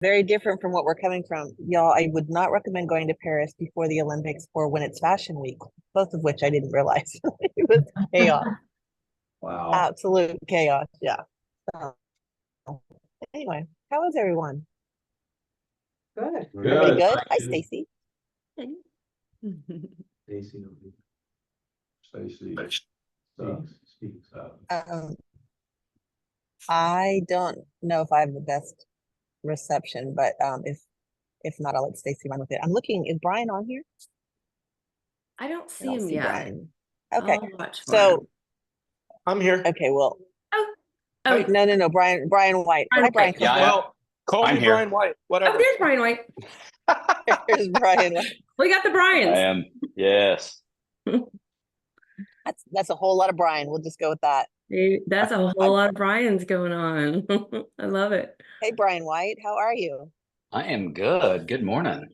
very different from what we're coming from. Y'all, I would not recommend going to Paris before the Olympics or when it's Fashion Week, both of which I didn't realize. It was chaos, Wow. absolute chaos. Yeah. So, anyway, how is everyone? Good. Everybody Good. good? Hi, Stacy. Stacy. Stacy speaks up. I don't know if I have the best reception, but if not, I'll let Stacy run with it. I'm looking. Is Brian on here? I don't I see don't him see yet. Brian. Okay. I'll watch for him. So I'm here. okay, well, Oh, Hey. no, Brian White. Brian Hi, Brian. White. Come on. Well, call I'm me here. Brian White. Whatever. Oh, there's Brian White. There's Brian White. We got the I Bryans. am. Yes. That's a whole lot of Brian. We'll just go with that. That's a whole lot of Bryans going on. I love it. Hey, Brian White, how are you? I am good. Good morning.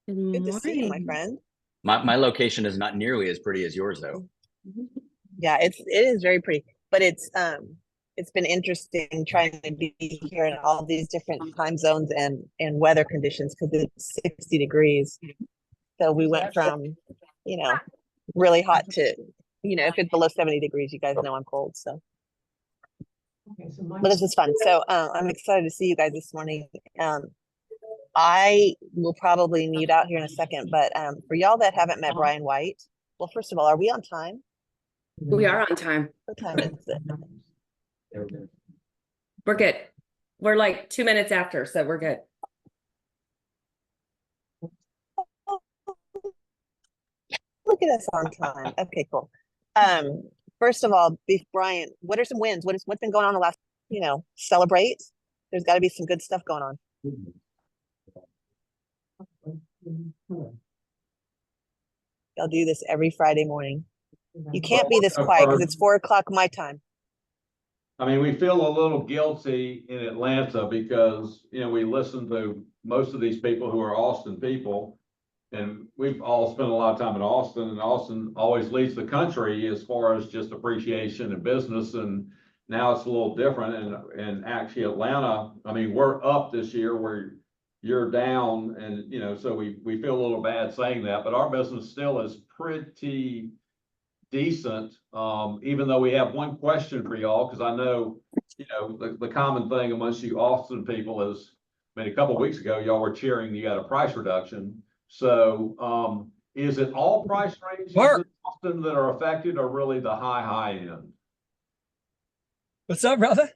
Good Good to see you, my morning. friend. My location is not nearly as pretty as yours, though. Yeah, it is very pretty, but it's been interesting trying to be here in all these different time zones and weather conditions because it's 60 degrees. So we went from, really hot to, if it's below 70 degrees, you guys know I'm cold. So, but this is fun. So I'm excited to see you guys this morning. I will probably mute out here in a second, but for y'all that haven't met Brian White, well, first of all, are we on time? We are on time. What time is it? We're good. We're like 2 minutes after, so we're good. Look at us on time. Okay, cool. First of all, Brian, what are some wins? What's been going on the last, celebrate? There's got to be some good stuff going on. Y'all do this every Friday morning. You can't be this quiet because it's 4 o'clock my time. I mean, we feel a little guilty in Atlanta because, we listen to most of these people who are Austin people. And we've all spent a lot of time in Austin, and Austin always leads the country as far as just appreciation and business. And now it's a little different. And actually Atlanta, I mean, we're up this year where you're down, and so we feel a little bad saying that, but our business still is pretty decent. Even though we have one question for y'all, because I know, the common thing amongst you Austin people is, I mean, a couple of weeks ago, y'all were cheering, you got a price reduction. So, is it all price ranges in Austin that are affected, or really the high end? What's up, brother?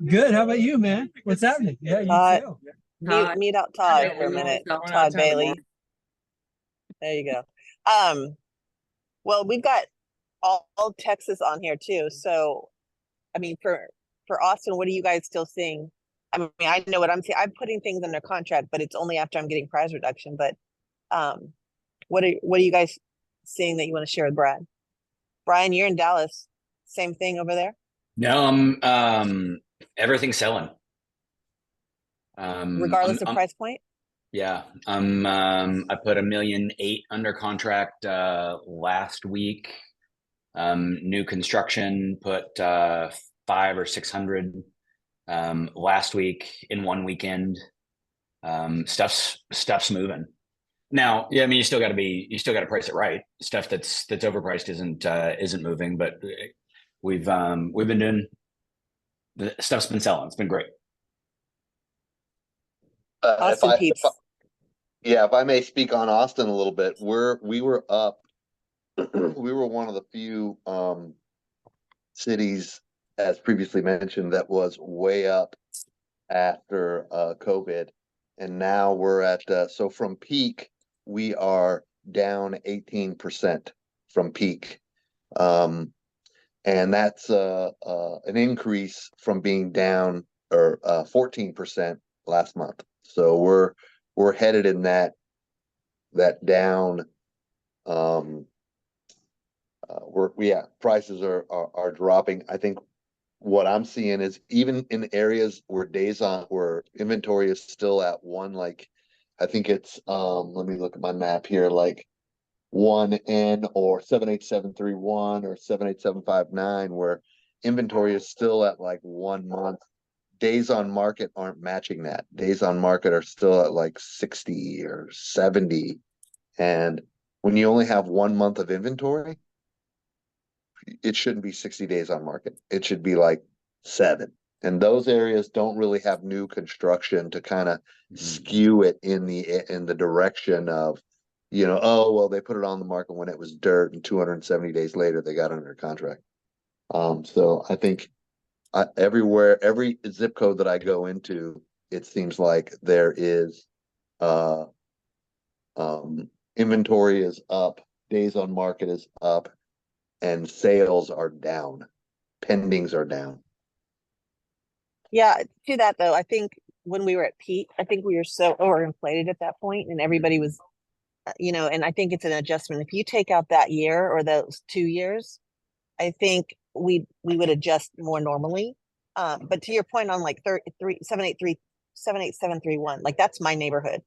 Good. How about you, man? What's happening? Yeah, you too. Mute out Todd for a minute. Todd Bailey. There you go. Well, we've got all Texas on here too. So, I mean, for Austin, what are you guys still seeing? I mean, I know what I'm seeing. I'm putting things under contract, but it's only after I'm getting price reduction. But what are you guys seeing that you want to share with Brad? Brian, you're in Dallas. Same thing over there? No, everything's selling. Regardless of price point? Yeah. I put 1.8 million under contract last week. New construction put 500 or 600 last week in one weekend. Stuff's moving. Now, yeah, I mean, you still got to price it right. Stuff that's overpriced isn't moving, but we've been doing, the stuff's been selling. It's been great. Austin Pete's. If I may speak on Austin a little bit, we were up. We were one of the few cities, as previously mentioned, that was way up after COVID, and now we're at so from peak we are down 18% from peak, and that's an increase from being down or 14% last month. So we're headed in that down. Prices are dropping. I think what I'm seeing is even in areas where where inventory is still at one, like I think it's let me look at my map here, like 1N or 78731 or 78759, where inventory is still at like 1 month days on market aren't matching that. Days on market are still at like 60 or 70. And when you only have 1 month of inventory, it shouldn't be 60 days on market. It should be like 7. And those areas don't really have new construction to kind of skew it in the direction of, you know, oh, well, they put it on the market when it was dirt and 270 days later they got under contract. So I think everywhere, every zip code that I go into, it seems like there is inventory is up, days on market is up, and sales are down. Pendings are down. Yeah, to that though, I think when we were at peak, I think we were so overinflated at that point and everybody was, you know, and I think it's an adjustment. If you take out that year or those 2 years, I think we would adjust more normally. But to your point on like 78731, like that's my neighborhood.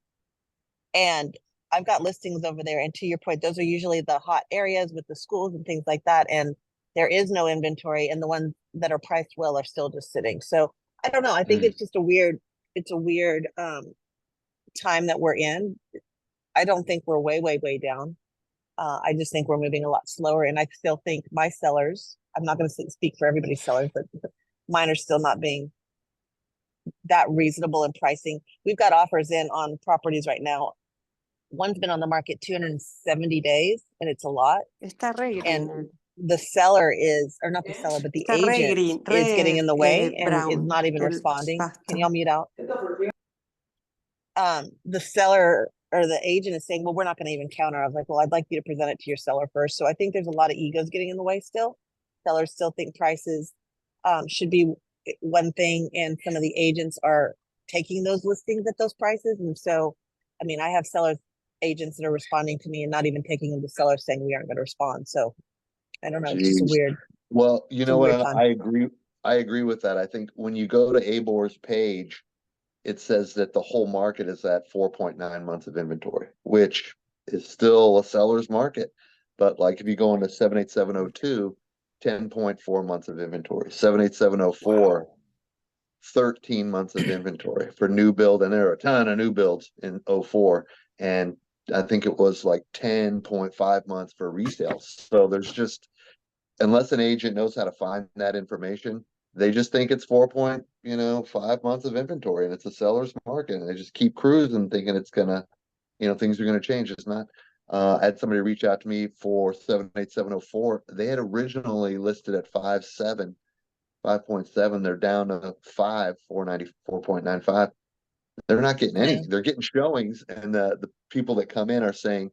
And I've got listings over there. And to your point, those are usually the hot areas with the schools and things like that. And there is no inventory, and the ones that are priced well are still just sitting. So I don't know. I think it's just a weird time that we're in. I don't think we're way down. I just think we're moving a lot slower. And I still think my sellers, I'm not going to speak for everybody's sellers, but mine are still not being that reasonable in pricing. We've got offers in on properties right now. One's been on the market 270 days, and it's a lot. And the seller is, or not the seller, but the agent is getting in the way and is not even responding. Can y'all mute out? The seller or the agent is saying, well, we're not going to even counter. I was like, well, I'd like you to present it to your seller first. So I think there's a lot of egos getting in the way still. Sellers still think prices should be one thing, and some of the agents are taking those listings at those prices. And so, I mean, I have sellers, agents that are responding to me and not even taking them to sellers saying we aren't going to respond. So I don't know. It's just a weird. Well, you know weird what? time. I agree with that. I think when you go to ABOR's page, it says that the whole market is at 4.9 months of inventory, which is still a seller's market. But like if you go into 78702, 10.4 months of inventory, 78704, 13 months of inventory for new build. And there are a ton of new builds in 04. And I think it was like 10.5 months for resales. So there's just, unless an agent knows how to find that information, they just think it's 4.5 months of inventory, and it's a seller's market, and they just keep cruising thinking it's gonna, things are gonna change. It's not. I had somebody reach out to me for 78704. They had originally listed at 5.7. They're down to 4.95. They're not getting any. They're getting showings, and the people that come in are saying,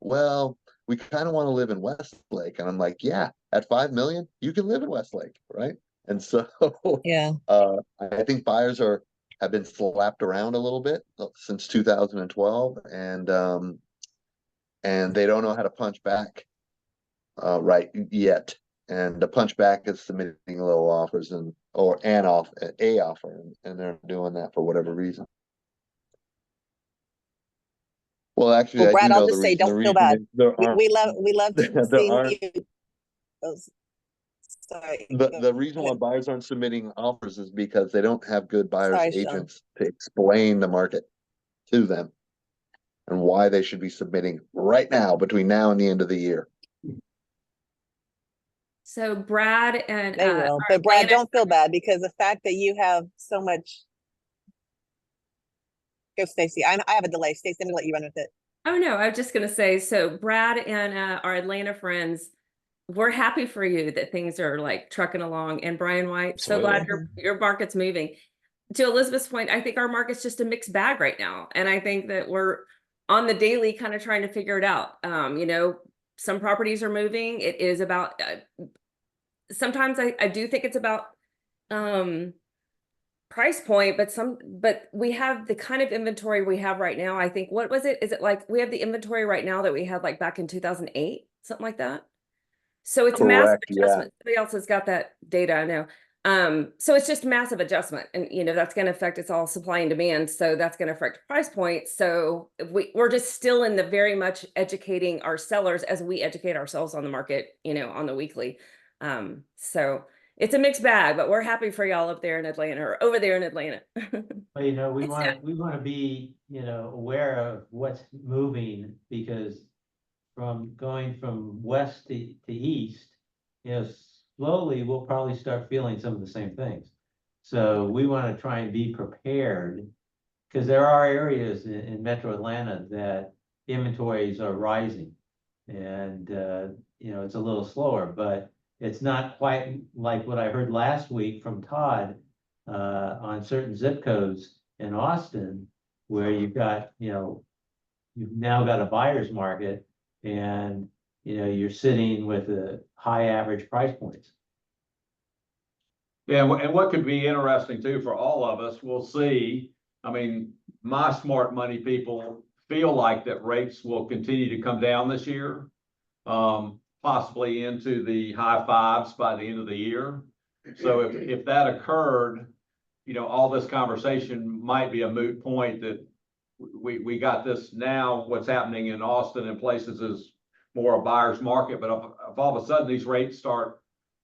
well, we kind of want to live in Westlake. And I'm like, yeah, at 5 million, you can live in Westlake, right? And so Yeah. I think buyers have been slapped around a little bit since 2012, and they don't know how to punch back right yet. And the punch back is submitting low offers and an offer, and they're doing that for whatever reason. Well, actually, Well, Brad, I do I'll know just say, the don't feel reason bad. We love there seeing aren't. you. Oh, sorry. The reason why buyers aren't submitting offers is because they don't have good buyers Sorry, Sean. agents to explain the market to them and why they should be submitting right now between now and the end of the year. So Brad and They will, but Brad, don't feel bad, because the fact that you have so much. Go, Stacy. I have a delay. Stacy, I'm gonna let you run with it. Oh no, I was just gonna say, so Brad and our Atlanta friends, we're happy for you that things are like trucking along. And Brian White, so glad your market's moving. To Elizabeth's point, I think our market's just a mixed bag right now. And I think that we're on the daily kind of trying to figure it out. Some properties are moving. It is about, sometimes I do think it's about price point, but we have the kind of inventory we have right now. I think, what was it? Is it like we have the inventory right now that we had like back in 2008, something like that? So it's massive adjustment. Yeah. Somebody else has got that data, I know. So it's just massive adjustment, and that's going to affect, it's all supply and demand. So that's going to affect price points. So we're just still in the very much educating our sellers as we educate ourselves on the market, on the weekly. So it's a mixed bag, but we're happy for y'all up there in Atlanta or over there in Atlanta. But we It's want to be, aware of what's moving, because from going from west to east, slowly we'll probably start feeling some of the same things. So we want to try and be prepared, because there are areas in Metro Atlanta that inventories are rising. And, it's a little slower, but it's not quite like what I heard last week from Todd on certain zip codes in Austin, where you've got, you've now got a buyer's market, and, you're sitting with a high average price points. Yeah, and what could be interesting too for all of us, we'll see. I mean, my smart money people feel like that rates will continue to come down this year, possibly into the high fives by the end of the year. So if that occurred, all this conversation might be a moot point, that we got this now. What's happening in Austin and places is more a buyer's market, but if all of a sudden these rates start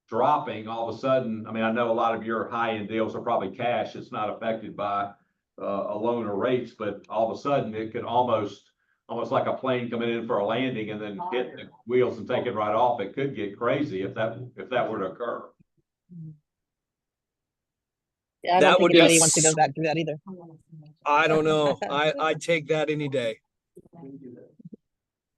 dropping, all of a sudden, I mean, I know a lot of your high-end deals are probably cash. It's not affected by a loan or rates, but all of a sudden it could almost like a plane coming in for a landing and then hit the wheels and take it right off. It could get crazy if that were to occur. Yeah, I That don't would think anybody be- wants to go back through that either. I don't know. I'd take that any day.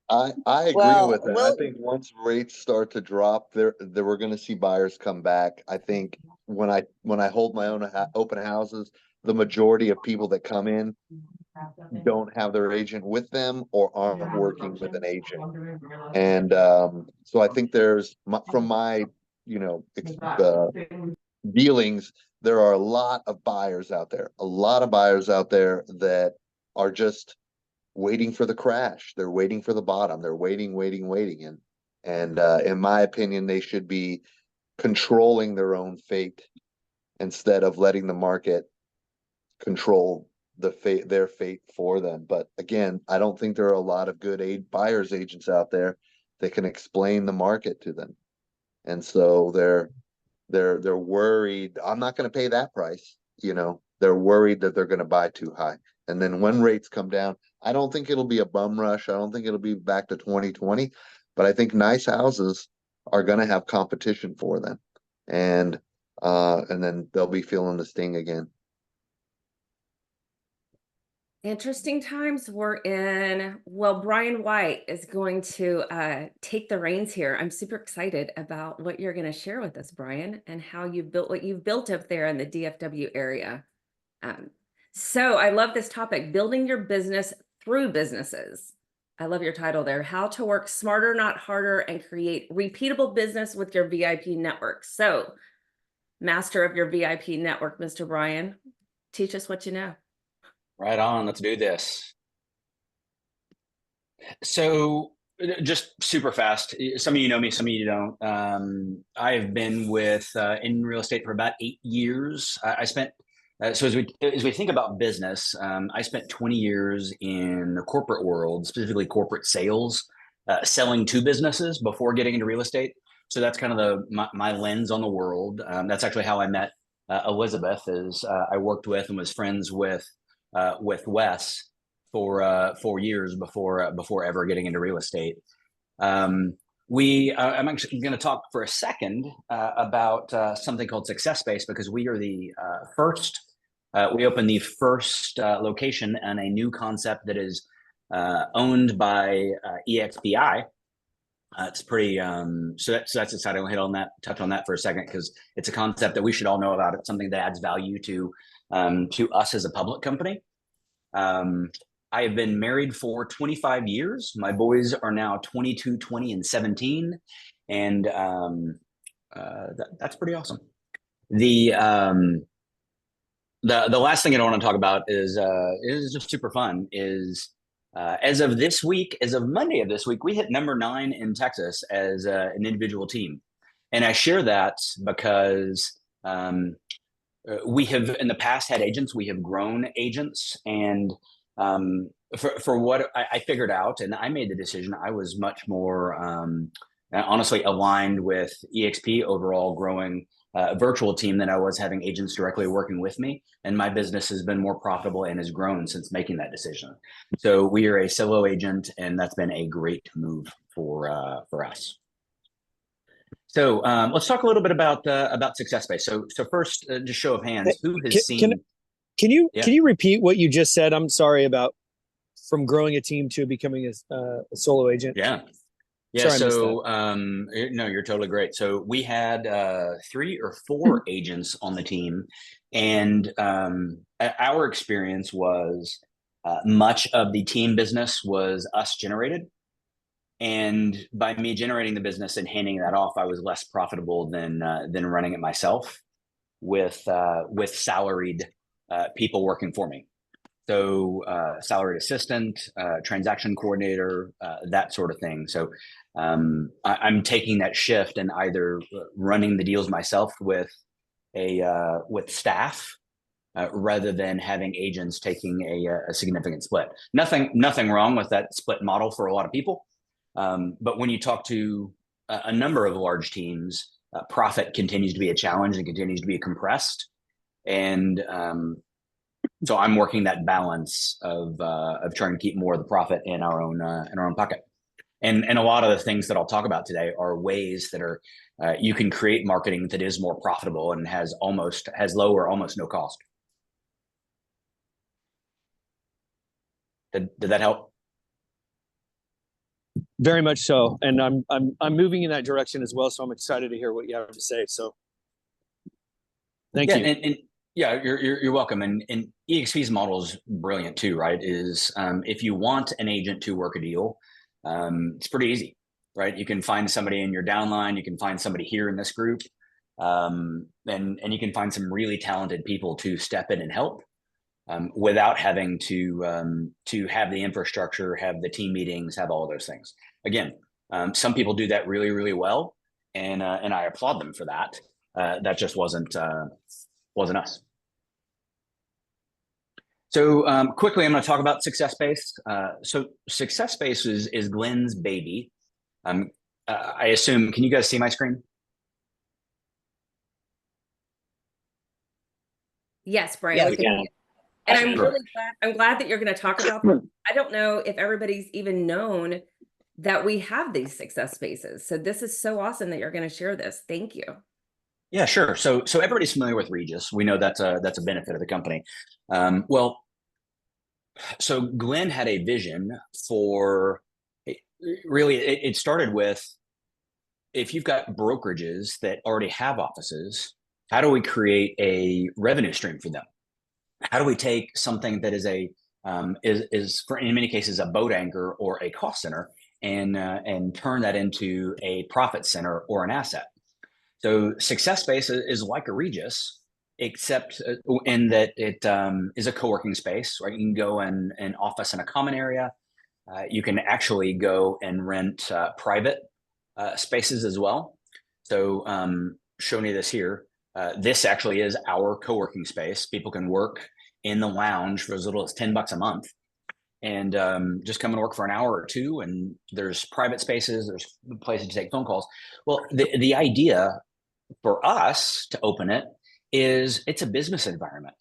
I agree Well, with that. I well- think once rates start to drop, there we're gonna see buyers come back. I think when I hold my own open houses, the majority of people that come in don't have their agent with them or aren't working with an agent. And so I think from my, dealings, there are a lot of buyers out there, that are just waiting for the crash. They're waiting for the bottom. They're waiting. And in my opinion, they should be controlling their own fate instead of letting the market control their fate for them. But again, I don't think there are a lot of good buyers agents out there that can explain the market to them. And so they're worried, I'm not going to pay that price. They're worried that they're going to buy too high. And then when rates come down, I don't think it'll be a bum rush. I don't think it'll be back to 2020, but I think nice houses are going to have competition for them. And then they'll be feeling the sting again. Interesting times we're in. Well, Brian White is going to take the reins here. I'm super excited about what you're going to share with us, Brian, and how you built what you've built up there in the DFW area. So I love this topic, building your business through businesses. I love your title there, how to work smarter, not harder, and create repeatable business with your VIP network. So master of your VIP network, Mr. Brian, teach us what you know. Right on. Let's do this. So just super fast. Some of you know me, some of you don't. I've been in real estate for about 8 years. I spent, so as we think about business, I spent 20 years in the corporate world, specifically corporate sales, selling to businesses before getting into real estate. So that's kind of my lens on the world. That's actually how I met Elizabeth, is I worked with and was friends with Wes for 4 years before ever getting into real estate. I'm actually going to talk for a second about something called Success Space, because we are the first. We opened the first location and a new concept that is owned by EXPI. It's pretty so that's exciting. I'll touch on that for a second, because it's a concept that we should all know about. It's something that adds value to us as a public company. I have been married for 25 years. My boys are now 22, 20, and 17, and that's pretty awesome. The last thing I want to talk about is just super fun. As of Monday of this week, we hit number 9 in Texas as an individual team. And I share that because we have in the past had agents, we have grown agents. And for what I figured out, and I made the decision, I was much more honestly aligned with EXP overall growing virtual team than I was having agents directly working with me. And my business has been more profitable and has grown since making that decision. So we are a solo agent, and that's been a great move for us. So let's talk a little bit about SuccessSpace. So first, just show of hands, who has seen? Can you Yeah. can you repeat what you just said? I'm sorry about from growing a team to becoming a solo agent. Yeah. Sorry, I missed So no, you're totally great. So we had 3 or 4 agents on the team, and our experience was much of the team business was us generated. And by me generating the business and handing that off, I was less profitable than running it myself with salaried people working for me. So salaried assistant, transaction coordinator, that sort of thing. So I'm taking that shift and either running the deals myself with staff rather than having agents taking a significant split. Nothing wrong with that split model for a lot of people. But when you talk to a number of large teams, profit continues to be a challenge and continues to be compressed. And so I'm working that balance of trying to keep more of the profit in our own pocket. And a lot of the things that I'll talk about today are ways that are you can create marketing that is more profitable and has low or almost no cost. Did that help? Very much so, and I'm moving in that direction as well. So I'm excited to hear what you have to say. So, thank you. And yeah, you're welcome. And EXP's model is brilliant too, right? Is if you want an agent to work a deal, it's pretty easy, right? You can find somebody in your downline, you can find somebody here in this group, and you can find some really talented people to step in and help without having to have the infrastructure, have the team meetings, have all of those things. Again, some people do that really, really well, and I applaud them for that. That just wasn't us. So quickly, I'm going to talk about SuccessSpace. So SuccessSpace is Glenn's baby. I assume, can you guys see my screen? Yes, Brian. Yes, we we can. can. And I'm glad that you're going to talk about them. I don't know if everybody's even known that we have these SuccessSpaces. So this is so awesome that you're going to share this. Thank you. Yeah, sure. So everybody's familiar with Regus. We know that's a benefit of the company. Well, so Glenn had a vision for really. It started with, if you've got brokerages that already have offices, how do we create a revenue stream for them? How do we take something that is for in many cases a boat anchor or a cost center and turn that into a profit center or an asset? So SuccessSpace is like a Regus, except in that it is a co-working space, right? You can go in an office in a common area. You can actually go and rent private spaces as well. So showing you this here. This actually is our co-working space. People can work in the lounge for as little as $10 a month and just come and work for an hour or two. And there's private spaces, there's places to take phone calls. Well, the idea for us to open it is it's a business environment.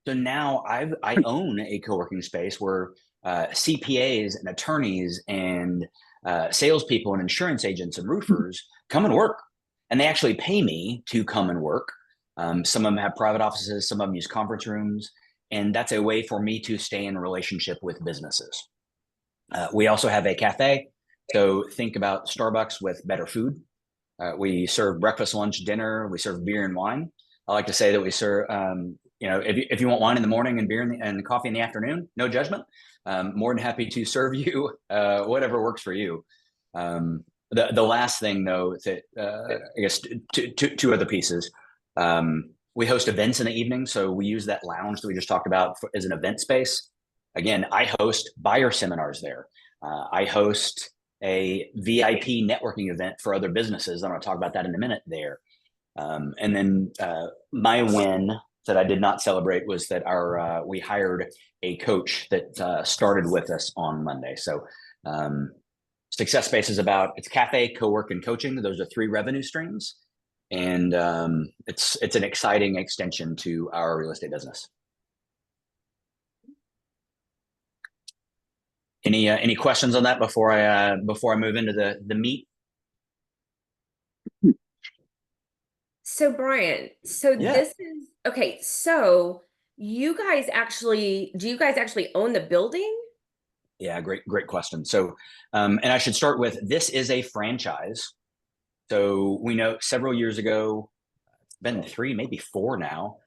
So now I own a co-working space where CPAs and attorneys and salespeople and insurance agents and roofers come and work. And they actually pay me to come and work. Some of them have private offices, some of them use conference rooms, and that's a way for me to stay in a relationship with businesses. We also have a cafe. So think about Starbucks with better food. We serve breakfast, lunch, dinner. We serve beer and wine. I like to say that we serve, if you want wine in the morning and beer and coffee in the afternoon, no judgment. More than happy to serve you whatever works for you. The last thing, though, that I guess two other pieces. We host events in the evening, so we use that lounge that we just talked about as an event space. Again, I host buyer seminars there. I host a VIP networking event for other businesses. I'm going to talk about that in a minute there. And then my win that I did not celebrate was that we hired a coach that started with us on Monday. So SuccessSpace is it's cafe, co-work, and coaching. Those are 3 revenue streams. And it's an exciting extension to our real estate business. Any questions on that before I move into the meat? So Brian, so Yeah. this is okay. So do you guys actually own the building? Yeah, great question. So, and I should start with, this is a franchise. So we know several years ago, it's been 3, maybe 4 now,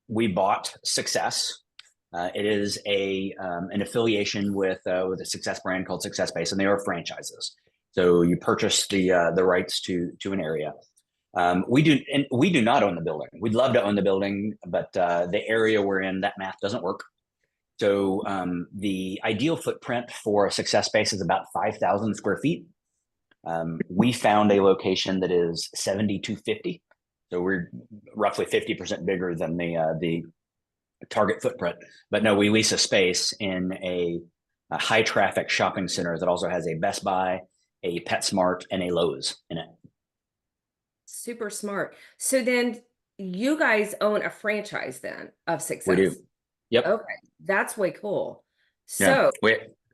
we bought Success. It is an affiliation with a Success brand called Success Base, and they are franchises. So you purchase the rights to an area. We do not own the building. We'd love to own the building, but the area we're in, that math doesn't work. So the ideal footprint for a Success Base is about 5,000 square feet. We found a location that is 7,250. So we're roughly 50% bigger than the target footprint. But no, we lease a space in a high traffic shopping center that also has a Best Buy, a PetSmart, and a Lowe's in it. Super smart. So then you guys own a franchise then of Success? We do. Yep. Okay, that's way cool. Yeah. So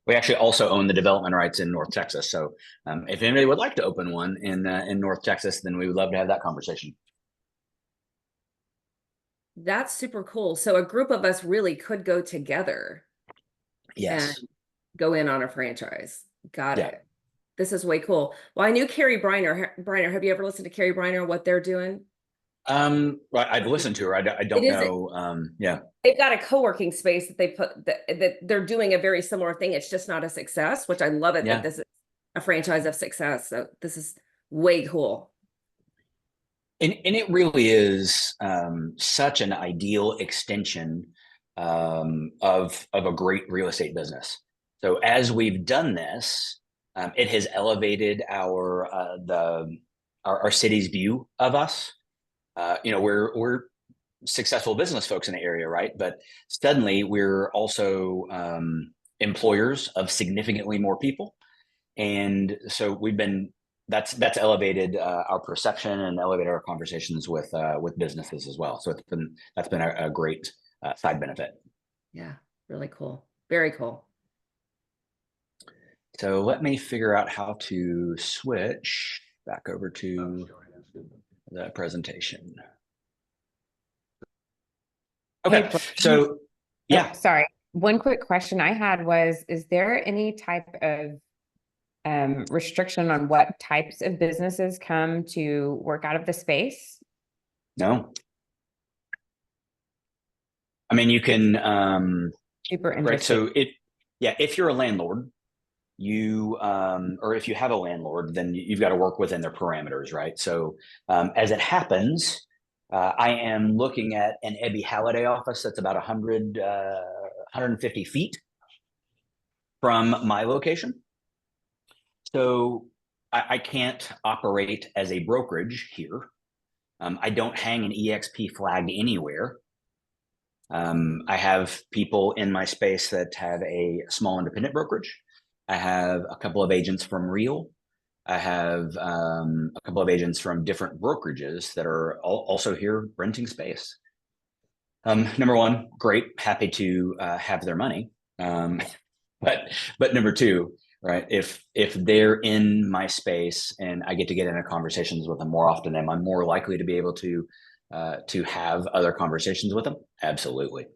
we actually also own the development rights in North Texas. So if anybody would like to open one in North Texas, then we would love to have that conversation. that's super cool. So a group of us really could go together. Yes. And go in on a franchise. Got Yeah. it. This is way cool. Well, I knew Carrie Briner. Briner, have you ever listened to Carrie Briner, what they're doing? Well, I've listened to her. I don't know. Yeah. They've got a co-working space that they put that they're doing a very similar thing. It's just not a Success, which I love it Yeah. that this is a franchise of Success. So this is way cool. And it really is such an ideal extension of a great real estate business. So as we've done this, it has elevated our city's view of us. We're successful business folks in the area, right? But suddenly we're also employers of significantly more people, and so that's elevated our perception and elevated our conversations with businesses as well. So that's been a great side benefit. Yeah, really cool. Very cool. So let me figure out how to switch back over to the presentation. Okay, Hey, so yeah. Oh, sorry. One quick question I had was, is there any type of restriction on what types of businesses come to work out of the space? No. I mean, you can, Super right, interesting. so if you're a landlord, or if you have a landlord, then you've got to work within their parameters, right? So as it happens, I am looking at an Ebby Halliday office that's about 150 feet from my location. So I can't operate as a brokerage here. I don't hang an EXP flag anywhere. I have people in my space that have a small independent brokerage. I have a couple of agents from Real. I have a couple of agents from different brokerages that are also here renting space. Number one, great, happy to have their money. But number two, right? If they're in my space and I get into conversations with them more often, am I more likely to be able to have other conversations with them? Absolutely.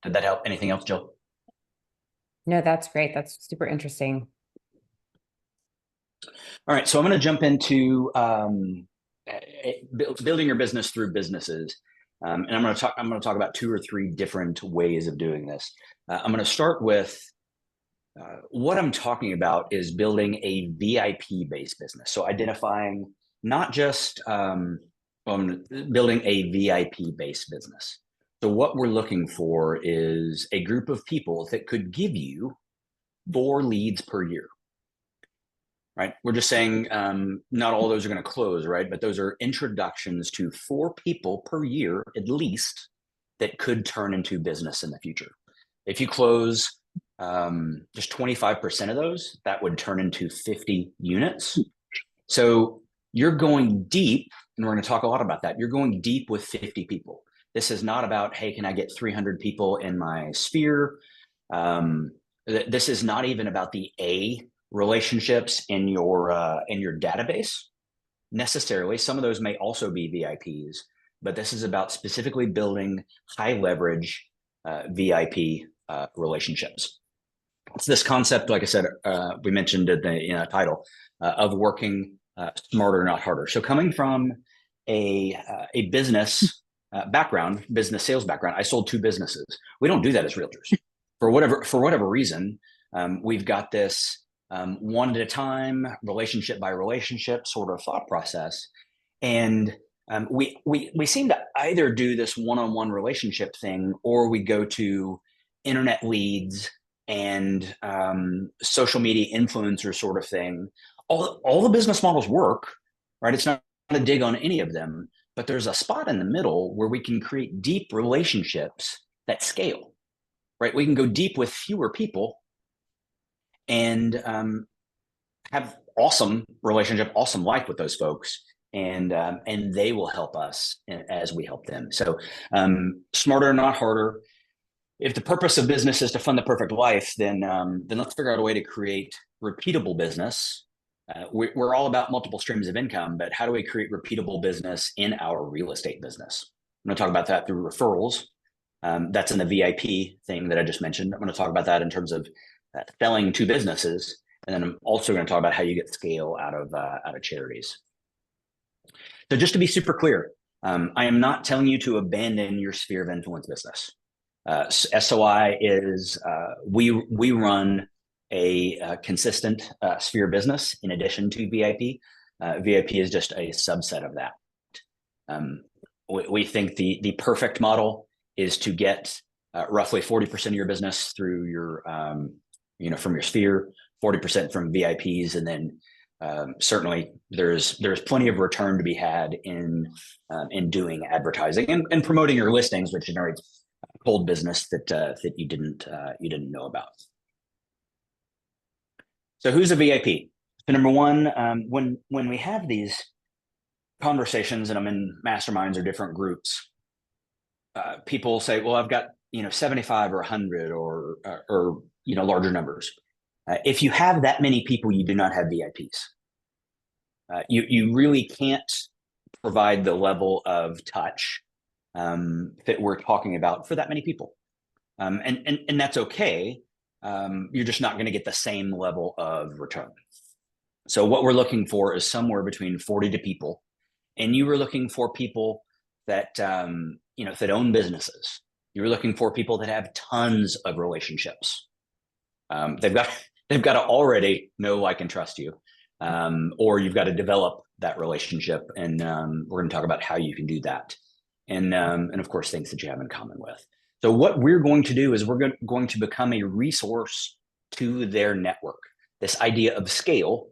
Did that help? Anything else, Jill? No, that's great. That's super interesting. All right, so I'm going to jump into building your business through businesses, and I'm going to talk about 2 or 3 different ways of doing this. I'm going to start with what I'm talking about is building a VIP-based business. So identifying not just building a VIP-based business. So what we're looking for is a group of people that could give you 4 leads per year. Right? We're just saying not all of those are going to close, right? But those are introductions to 4 people per year, at least, that could turn into business in the future. If you close just 25% of those, that would turn into 50 units. So you're going deep, and we're going to talk a lot about that. You're going deep with 50 people. This is not about, hey, can I get 300 people in my sphere? This is not even about the A relationships in your database necessarily. Some of those may also be VIPs, but this is about specifically building high leverage VIP relationships. It's this concept, like I said, we mentioned in the title, of working smarter, not harder. So coming from a business background, business sales background, I sold 2 businesses. We don't do that as realtors. For whatever reason, we've got this one at a time, relationship by relationship sort of thought process, and we seem to either do this one-on-one relationship thing, or we go to internet leads and social media influencer sort of thing. All the business models work, right? It's not a dig on any of them, but there's a spot in the middle where we can create deep relationships that scale, right? We can go deep with fewer people and have awesome relationship, awesome life with those folks, and they will help us as we help them. So smarter, not harder. If the purpose of business is to fund the perfect life, then let's figure out a way to create repeatable business. We're all about multiple streams of income, but how do we create repeatable business in our real estate business? I'm going to talk about that through referrals. That's in the VIP thing that I just mentioned. I'm going to talk about that in terms of selling to businesses, and then I'm also going to talk about how you get scale out of charities. So just to be super clear, I am not telling you to abandon your sphere of influence business. SOI is we run a consistent sphere business in addition to VIP. VIP is just a subset of that. We think the perfect model is to get roughly 40% of your business through your from your sphere, 40% from VIPs, and then certainly there's plenty of return to be had in doing advertising and promoting your listings, which generates cold business that you didn't know about. So who's a VIP? So number one, when we have these conversations and I'm in masterminds or different groups, people say, well, I've got 75 or 100 or larger numbers. If you have that many people, you do not have VIPs. You really can't provide the level of touch that we're talking about for that many people. And that's okay. You're just not going to get the same level of return. So what we're looking for is somewhere between 40 to people. And you were looking for people that, that own businesses. You were looking for people that have tons of relationships. They've got to already know, like, and trust you. Or you've got to develop that relationship. And we're going to talk about how you can do that. And of course, things that you have in common with. So what we're going to do is we're going to become a resource to their network. This idea of scale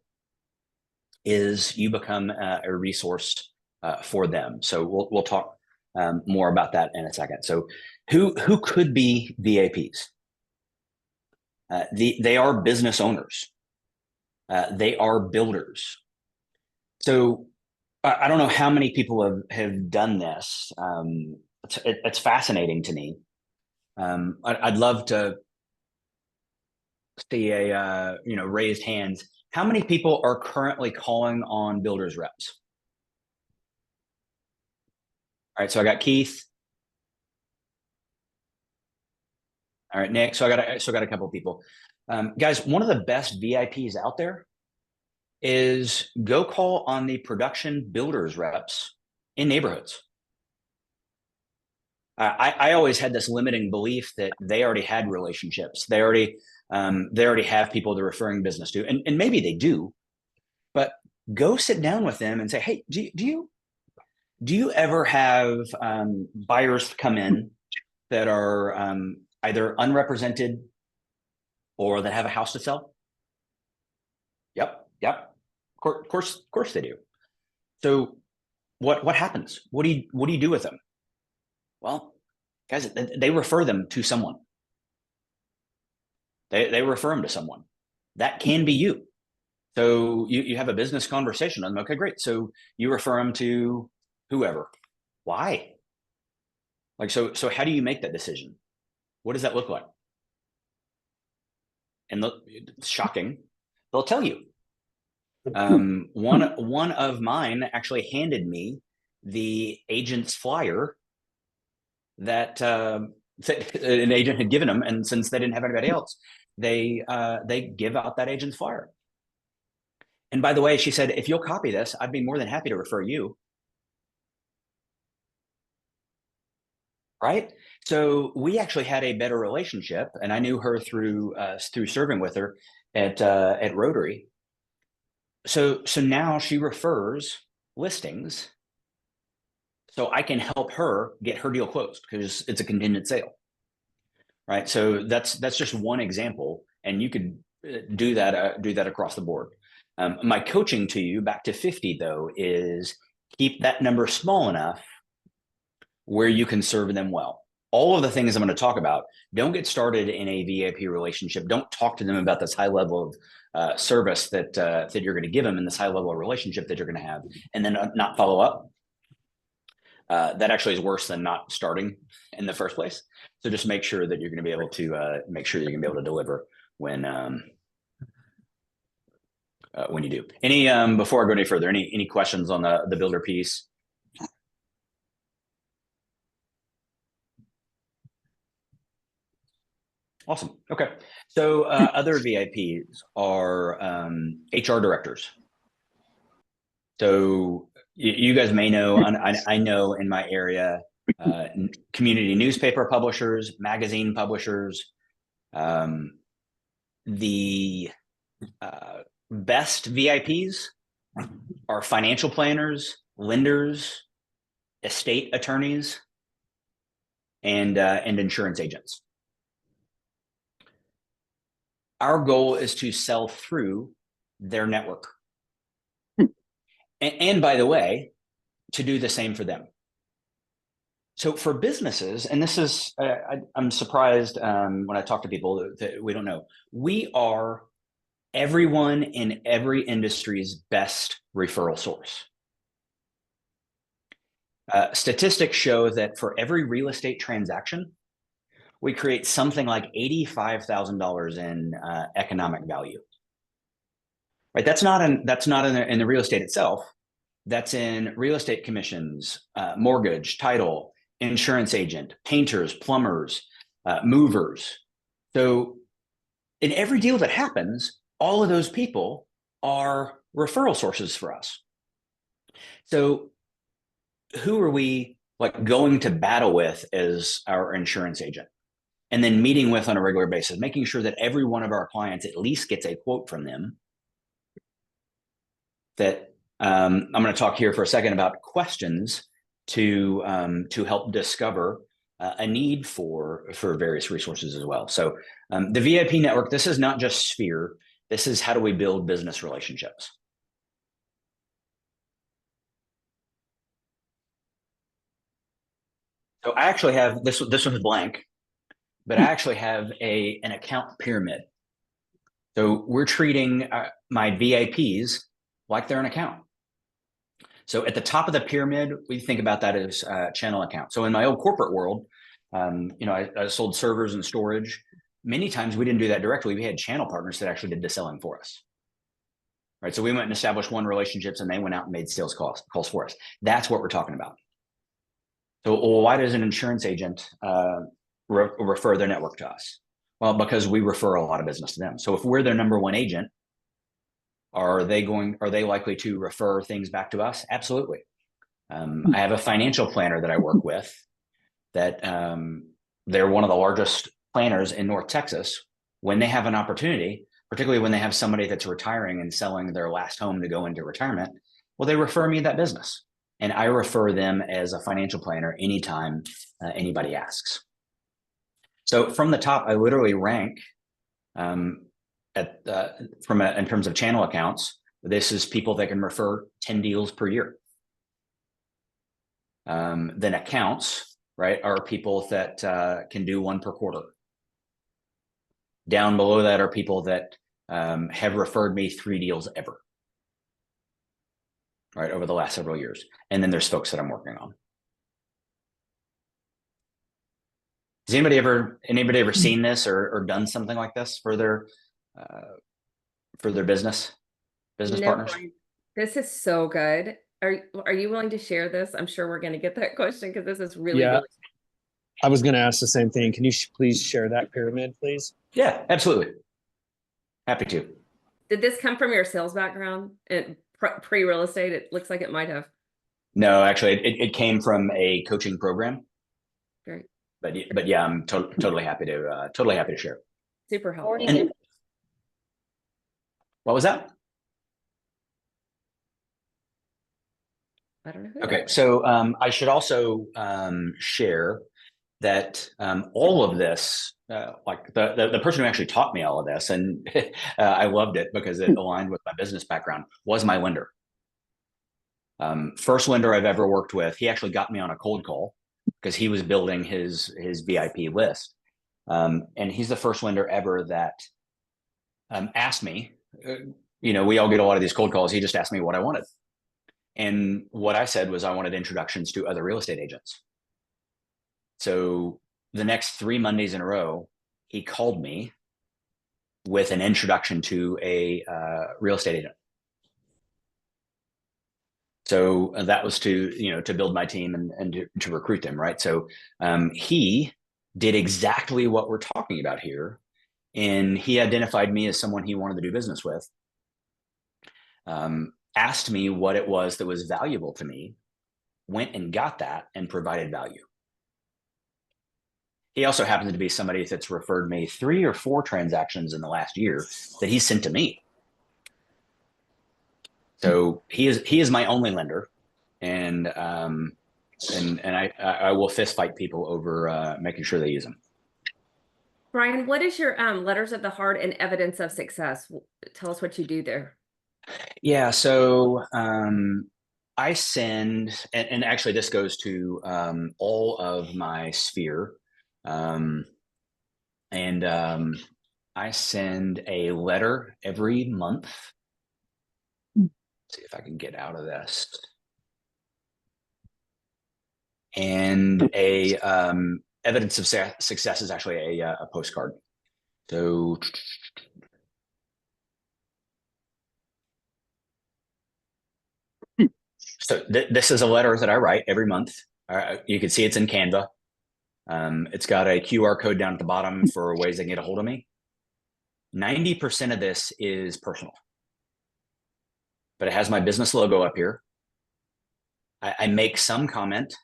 is you become a resource for them. So we'll talk more about that in a second. So who could be VIPs? They are business owners. They are builders. So I don't know how many people have done this. It's fascinating to me. I'd love to see a raised hands. How many people are currently calling on builders reps? All right, so I got Keith. All right, Nick. So I got a couple of people. Guys, one of the best VIPs out there is go call on the production builders reps in neighborhoods. I always had this limiting belief that they already had relationships. They already have people they're referring business to, and maybe they do, but go sit down with them and say, hey, do you ever have buyers come in that are either unrepresented or that have a house to sell? Yep. Of course they do. So what happens? What do you do with them? Well, guys, they refer them to someone. They refer them to someone. That can be you. So you have a business conversation with them. Okay, great. So you refer them to whoever. Why? Like, so how do you make that decision? What does that look like? And it's shocking. They'll tell you. One of mine actually handed me the agent's flyer that an agent had given them, and since they didn't have anybody else, they give out that agent's flyer. And by the way, she said, if you'll copy this, I'd be more than happy to refer you. Right? So we actually had a better relationship, and I knew her through serving with her at Rotary. So now she refers listings, so I can help her get her deal closed because it's a contingent sale. Right? So that's just one example, and you could do that across the board. My coaching to you back to 50 though is keep that number small enough where you can serve them well. All of the things I'm going to talk about, don't get started in a VIP relationship. Don't talk to them about this high level of service that you're going to give them and this high level of relationship that you're going to have, and then not follow up. That actually is worse than not starting in the first place. So just make sure that you're going to be able to deliver when you do. Before I go any further, any questions on the builder piece? Awesome. Okay. So other VIPs are HR directors. So you guys may know, I know in my area, community newspaper publishers, magazine publishers, the best VIPs are financial planners, lenders, estate attorneys, and insurance agents. Our goal is to sell through their network. And by the way, to do the same for them. So for businesses, and this is, I'm surprised when I talk to people that we don't know, we are everyone in every industry's best referral source. Statistics show that for every real estate transaction, we create something like $85,000 in economic value. Right? That's not in the real estate itself. That's in real estate commissions, mortgage, title, insurance agent, painters, plumbers, movers. So in every deal that happens, all of those people are referral sources for us. So who are we like going to battle with as our insurance agent? And then meeting with on a regular basis, making sure that every one of our clients at least gets a quote from them. That I'm going to talk here for a second about questions to help discover a need for various resources as well. So the VIP network, this is not just Sphere. This is how do we build business relationships. So I actually have this one's blank, but I actually have an account pyramid. So we're treating my VIPs like they're an account. So at the top of the pyramid, we think about that as channel account. So in my old corporate world, I sold servers and storage. Many times we didn't do that directly. We had channel partners that actually did the selling for us. Right. So we went and established one relationships and they went out and made sales calls for us. That's what we're talking about. So why does an insurance agent refer their network to us? Well, because we refer a lot of business to them. So if we're their number one agent, are they likely to refer things back to us? Absolutely. I have a financial planner that I work with that they're one of the largest planners in North Texas. When they have an opportunity, particularly when they have somebody that's retiring and selling their last home to go into retirement, well, they refer me that business. And I refer them as a financial planner anytime anybody asks. So from the top, I literally rank in terms of channel accounts. This is people that can refer 10 deals per year. Then accounts, right, are people that can do one per quarter. Down below that are people that have referred me 3 deals ever, right, over the last several years. And then there's folks that I'm working on. Has anybody ever seen this or done something like this for their business No, partners? Brian, this is so good. Are you willing to share this? I'm sure we're going to get that question because this is really, Yeah. really. I was going to ask the same thing. Can you please share that pyramid, please? Yeah, absolutely. Happy to. Did this come from your sales background and pre-real estate? It looks like it might have. No, actually, it came from a coaching program. Great. But yeah, I'm totally happy to share. Super helpful. And what was that? I don't know. Who Okay, that was. so I should also share that all of this, like the person who actually taught me all of this, and I loved it because it aligned with my business background, was my lender. First lender I've ever worked with. He actually got me on a cold call because he was building his VIP list, and he's the first lender ever that asked me. We all get a lot of these cold calls. He just asked me what I wanted. And what I said was I wanted introductions to other real estate agents. So the next 3 Mondays in a row, he called me with an introduction to a real estate agent. So that was to build my team and to recruit them, right? So he did exactly what we're talking about here. And he identified me as someone he wanted to do business with. Asked me what it was that was valuable to me, went and got that and provided value. He also happens to be somebody that's referred me 3 or 4 transactions in the last year that he sent to me. So he is my only lender, and I will fist fight people over making sure they use them. Brian, what is your letters of the heart and evidence of success? Tell us what you do there. Yeah, so I send, and actually this goes to all of my sphere, and I send a letter every month. See if I can get out of this. And a evidence of success is actually a postcard. So this is a letter that I write every month. You can see it's in Canva. It's got a QR code down at the bottom for ways they can get a hold of me. 90% of this is personal, but it has my business logo up here. I make some comment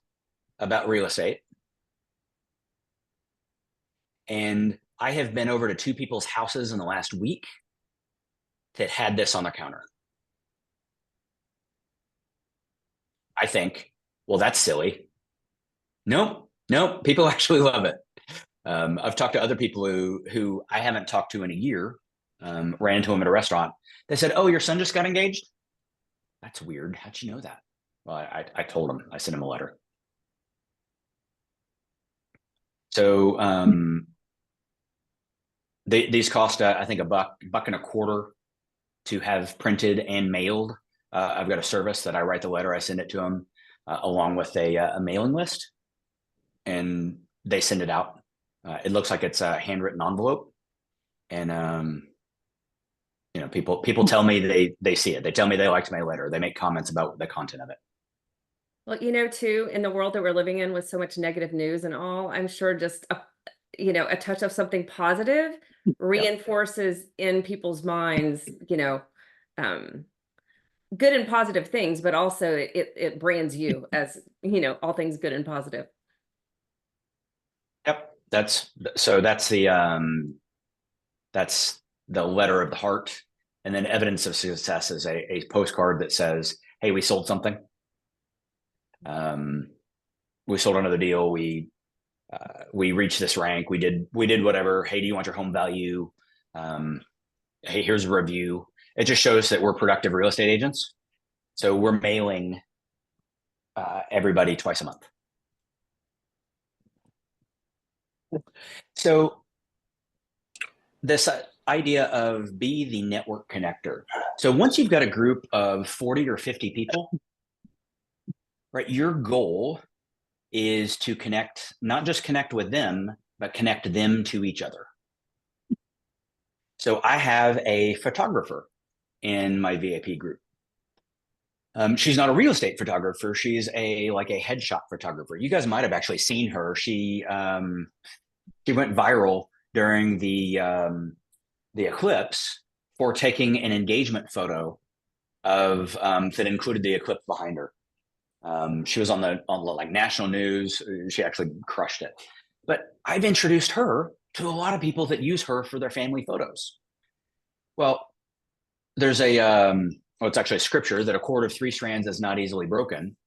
about real estate. And I have been over to 2 people's houses in the last week that had this on their counter. I think, well, that's silly. No, people actually love it. I've talked to other people who I haven't talked to in a year, ran into them at a restaurant. They said, "Oh, your son just got engaged?" That's weird. How'd you know that? Well, I told him. I sent him a letter. So these cost, I think, $1.25 to have printed and mailed. I've got a service that I write the letter, I send it to them along with a mailing list, and they send it out. It looks like it's a handwritten envelope, and people tell me they see it. They tell me they liked my letter. They make comments about the content of it. Well, too, in the world that we're living in with so much negative news and all, I'm sure just a touch of something positive reinforces in people's minds, good and positive things, but also it brands you as, all things good and positive. Yep. That's the letter of the heart. And then evidence of success is a postcard that says, "Hey, we sold something. We sold another deal. We reached this rank. We did whatever. Hey, do you want your home value? Hey, here's a review." It just shows that we're productive real estate agents. So we're mailing everybody twice a month. So this idea of be the network connector. So once you've got a group of 40 or 50 people, right, your goal is to connect, not just connect with them, but connect them to each other. So I have a photographer in my VIP group. She's not a real estate photographer. She's a headshot photographer. You guys might have actually seen her. She went viral during the eclipse for taking an engagement photo of that included the eclipse behind her. She was on the national news. She actually crushed it. But I've introduced her to a lot of people that use her for their family photos. Well, there's it's actually a scripture that a cord of 3 strands is not easily broken.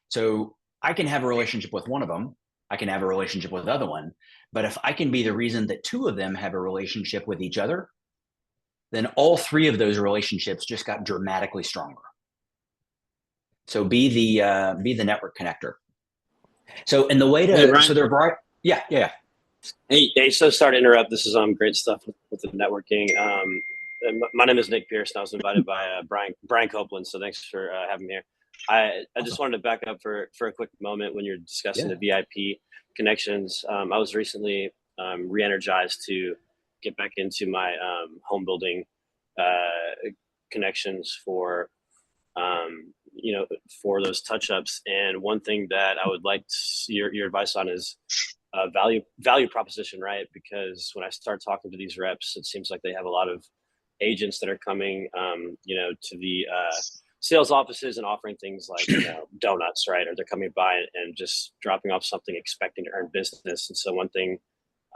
So I can have a relationship with one of them. I can have a relationship with the other one. But if I can be the reason that 2 of them have a relationship with each other, then all 3 of those relationships just got dramatically stronger. So be the network connector. So in the way to, Hey, Ryan. so they're yeah. Hey, so sorry to interrupt. This is great stuff with the networking. My name is Nick Pierce, and I was invited by Brian Copeland. So thanks for having me here. I just wanted to back up for a quick moment when you're discussing the VIP connections. I was recently re-energized to get back into my home building connections for for those touch-ups. And one thing that I would like your advice on is value proposition, right? Because when I start talking to these reps, it seems like they have a lot of agents that are coming, to the sales offices and offering things like donuts, right? Or they're coming by and just dropping off something expecting to earn business. And so one thing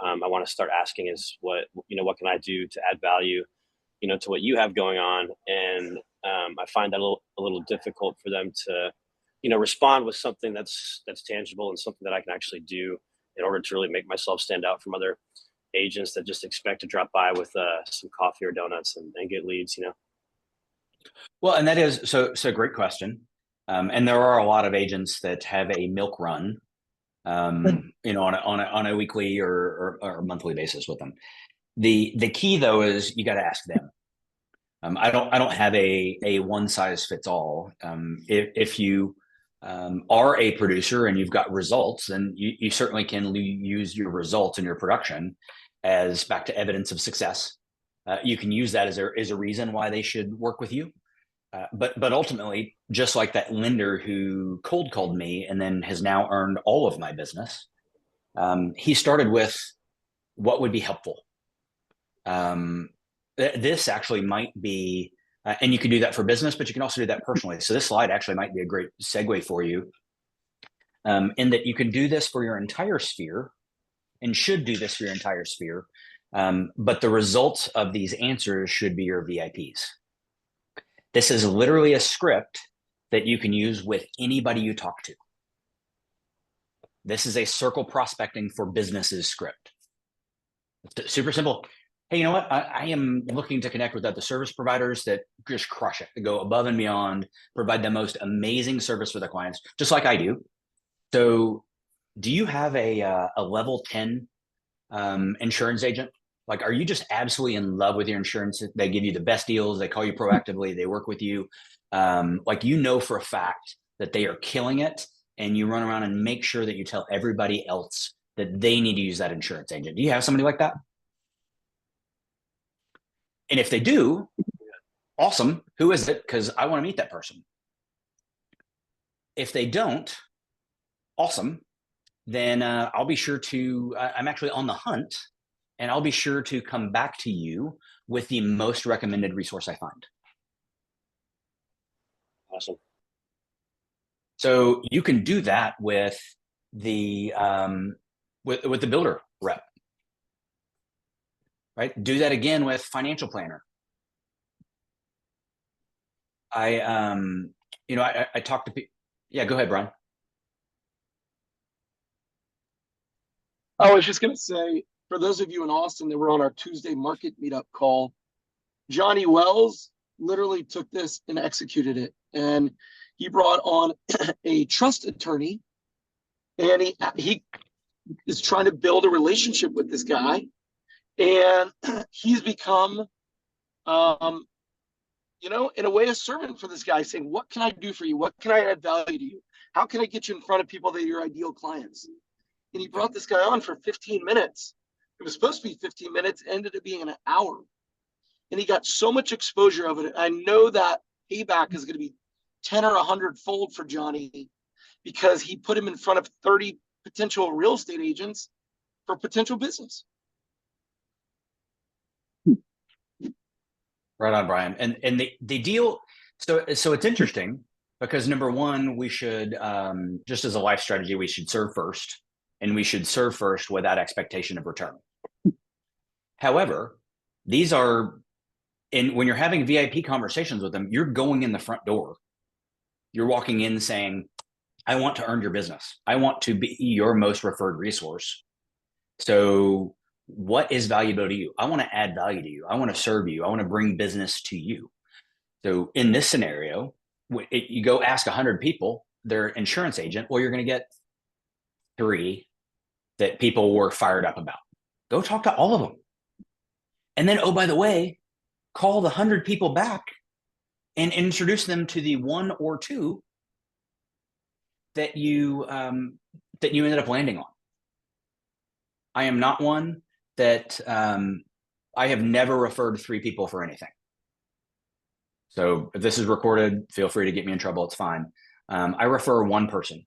I want to start asking is what can I do to add value, to what you have going on? And I find that a little difficult for them to, respond with something that's tangible and something that I can actually do in order to really make myself stand out from other agents that just expect to drop by with some coffee or donuts and get leads. Well, and that is so great question. And there are a lot of agents that have a milk run, on a weekly or monthly basis with them. The key though is you got to ask them. I don't have a one size fits all. If you are a producer and you've got results, then you certainly can use your results in your production as back to evidence of success. You can use that as a reason why they should work with you. But ultimately, just like that lender who cold called me and then has now earned all of my business, he started with what would be helpful. This actually might be, and you can do that for business, but you can also do that personally. So this slide actually might be a great segue for you, in that you can do this for your entire sphere and should do this for your entire sphere. But the results of these answers should be your VIPs. This is literally a script that you can use with anybody you talk to. This is a circle prospecting for businesses script. It's super simple. Hey, you know what? I am looking to connect with other service providers that just crush it, go above and beyond, provide the most amazing service for their clients, just like I do. So do you have a level 10 insurance agent? Like, are you just absolutely in love with your insurance? They give you the best deals. They call you proactively. They work with you. For a fact that they are killing it, and you run around and make sure that you tell everybody else that they need to use that insurance agent. Do you have somebody like that? And if they do, awesome. Who is it? Because I want to meet that person. If they don't, awesome. Then I'll be sure to, I'm actually on the hunt, and I'll be sure to come back to you with the most recommended resource I find. Awesome. So you can do that with the with the builder rep, right? Do that again with financial planner. I talked to people. Yeah, go ahead, Brian. I was just going to say, for those of you in Austin that were on our Tuesday market meetup call, Johnny Wells literally took this and executed it. And he brought on a trust attorney, and he is trying to build a relationship with this guy. And he's become, you know, in a way, a servant for this guy, saying, what can I do for you? What can I add value to you? How can I get you in front of people that are your ideal clients? And he brought this guy on for 15 minutes. It was supposed to be 15 minutes, ended up being an hour. And he got so much exposure of it. I know that payback is going to be 10 or 100 fold for Johnny, because he put him in front of 30 potential real estate agents for potential business. Right on, Brian. And the deal, so it's interesting because number one, we should, just as a life strategy, we should serve first, and we should serve first without expectation of return. However, these are, when you're having VIP conversations with them, you're going in the front door. You're walking in saying, I want to earn your business. I want to be your most referred resource. So what is valuable to you? I want to add value to you. I want to serve you. I want to bring business to you. So in this scenario, you go ask 100 people, their insurance agent, well, you're going to get 3 that people were fired up about. Go talk to all of them. And then, oh, by the way, call the 100 people back and introduce them to the 1 or 2 that you ended up landing on. I am not one that I have never referred 3 people for anything. So if this is recorded, feel free to get me in trouble. It's fine. I refer 1 person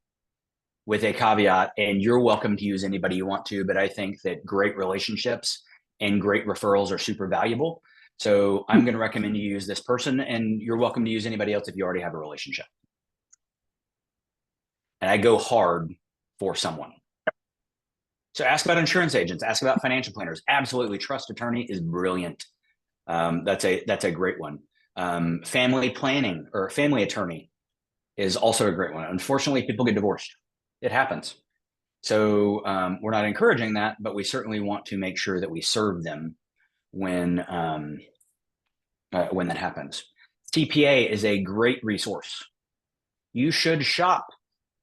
with a caveat, and you're welcome to use anybody you want to, but I think that great relationships and great referrals are super valuable. So I'm going to recommend you use this person, and you're welcome to use anybody else if you already have a relationship. And I go hard for someone. So ask about insurance agents, ask about financial planners. Absolutely. Trust attorney is brilliant. That's a great one. Family planning or family attorney is also a great one. Unfortunately, people get divorced. It happens. So we're not encouraging that, but we certainly want to make sure that we serve them when that happens. CPA is a great resource. You should shop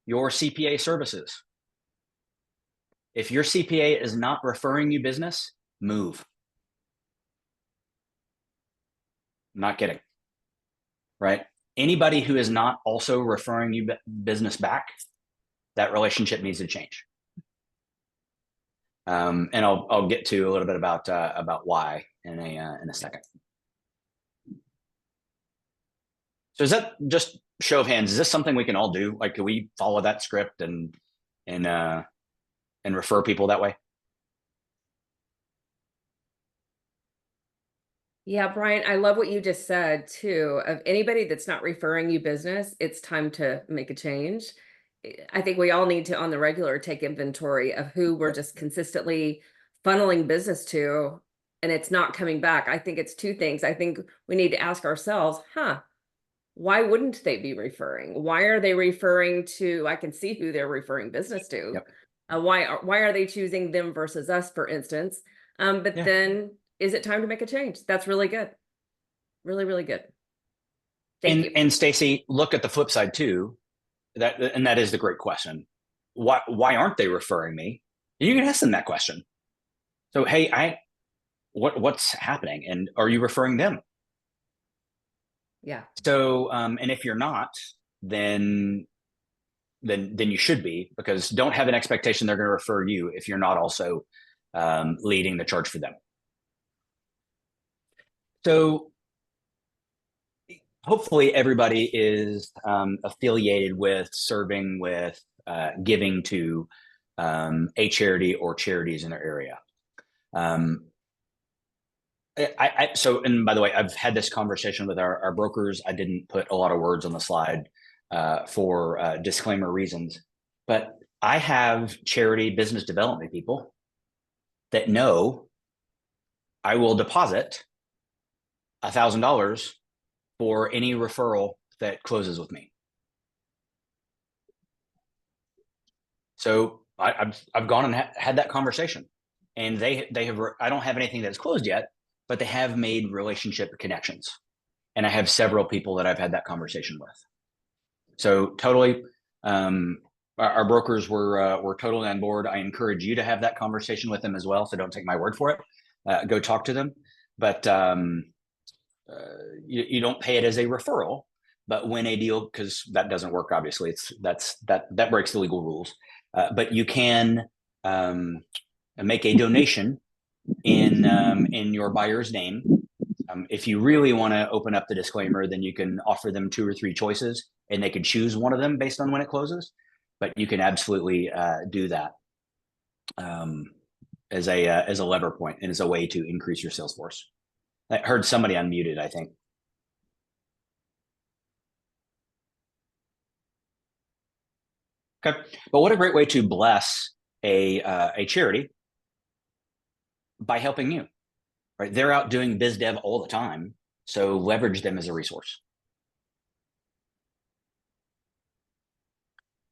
your CPA services. If your CPA is not referring you business, move. I'm not kidding, right? Anybody who is not also referring you business back, that relationship needs to change. And I'll get to a little bit about why in a second. So is that just show of hands? Is this something we can all do? Like, can we follow that script and refer people that way? Yeah, Brian, I love what you just said too. Of anybody that's not referring you business, it's time to make a change. I think we all need to, on the regular, take inventory of who we're just consistently funneling business to, and it's not coming back. I think it's 2 things. I think we need to ask ourselves, why wouldn't they be referring? Why are they referring to, I can see who they're referring business to. Yep. Why are they choosing them versus us, for instance? But then, is it time to make a change? That's really good. Really, really good. Thank you. And Stacy, look at the flip side too. That is the great question. Why aren't they referring me? And you can ask them that question. So, hey, what's happening? And are you referring them? Yeah. So, and if you're not, then you should be, because don't have an expectation they're going to refer you if you're not also leading the charge for them. So hopefully everybody is affiliated with, serving with, giving to a charity or charities in their area. So, and by the way, I've had this conversation with our brokers. I didn't put a lot of words on the slide for disclaimer reasons, but I have charity business development people that know I will deposit $1,000 for any referral that closes with me. So I've gone and had that conversation, and they have. I don't have anything that's closed yet, but they have made relationship connections, and I have several people that I've had that conversation with. So totally, our brokers were totally on board. I encourage you to have that conversation with them as well. So don't take my word for it. go talk to them. But you don't pay it as a referral. But when a deal, because that doesn't work, obviously, that breaks the legal rules. But you can make a donation in your buyer's name. If you really want to open up the disclaimer, then you can offer them 2 or 3 choices, and they can choose one of them based on when it closes. But you can absolutely do that as a lever point and as a way to increase your sales force. I heard somebody unmuted, I think. Okay, but what a great way to bless a charity by helping you, right? They're out doing biz dev all the time, so leverage them as a resource.